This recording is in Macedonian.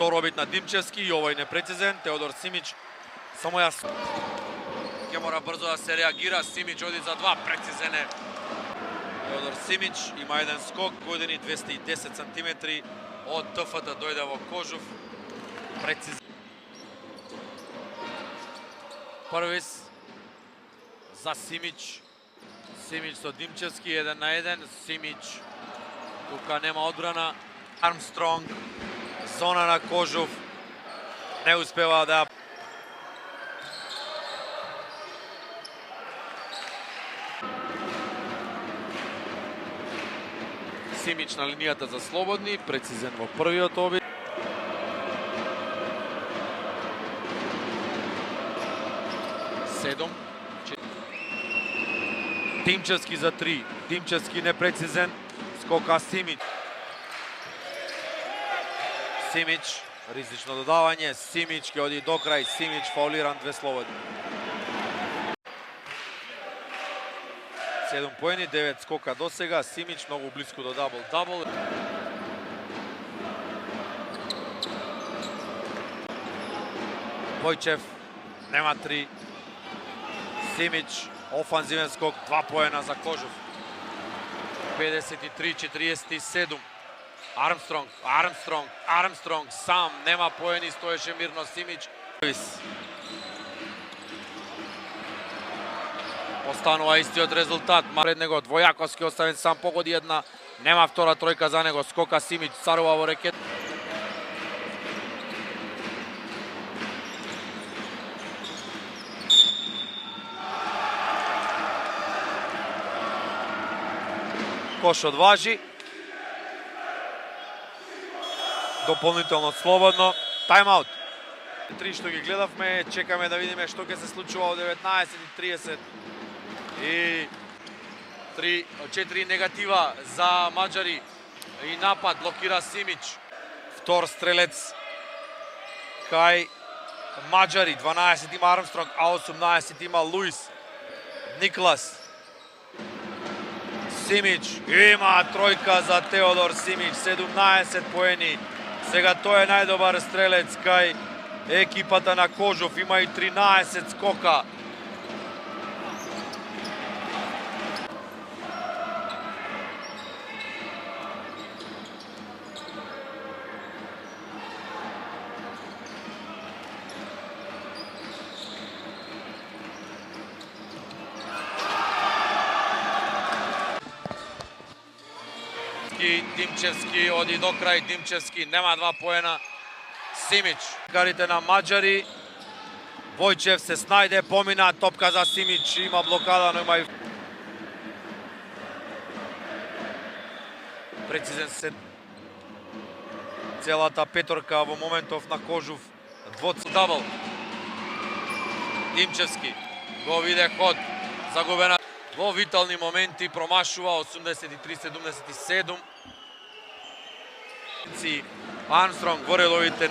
Торобит на Димчевски и овој непрецизен. Теодор Симич само јас. Ке мора брзо да се реагира. Симич оди за 2, прецизен е. Теодор Симич има еден скок, години 210 сантиметри од ТФТ дојде во Кожув. Прецизен. Првис за Симич. Симич со Димчевски 1 на 1. Симич тука нема одбрана. Армстронг, зона на Кожув, не успева да Симич на линијата за слободни, прецизен во првиот обид. Седом. Димчевски за 3. Димчевски непрецизен. Скока Симич. Симич, ризично додавање. Симич ќе оди до крај. Симич фаулиран, 2 слободни. 7 поени, 9 скока до сега. Симич многу близко до дабл-дабл. Војчев нема 3. Симич, офанзивен скок, 2 поена за Кожув. 53-47. Армстронг сам, нема поени, стоеше мирно Симич. Останува истиот резултат, пред него Двојаковски оставен сам, погоди една, нема втора тројка за него, скока Симич, царува во рекет. Кошот важи. Дополнително слободно. Тайм-аут. 3 што ги гледавме, чекаме да видиме што ќе се случува во 19:30. И 4 негатива за маđари и напад блокира Симич. Втор стрелец кај маđари, 12 има Армстронг, а 18 има Луис. Никлас. Симич има тројка за Теодор Симич, 17 поени. Сега тој е најдобар стрелец кај екипата на Кожув, има и 13 скока. Димчевски оди до крај, Димчевски нема 2 поена. Симич, гарите на маđари. Војчев се снајде, помина топка за Симич, има блокада, но има и прецизен се целата петорка во моментов на Кожув. Дабл. Димчевски го виде ход, загубена во витални моменти, промашува 83-77. Армстронг во редовите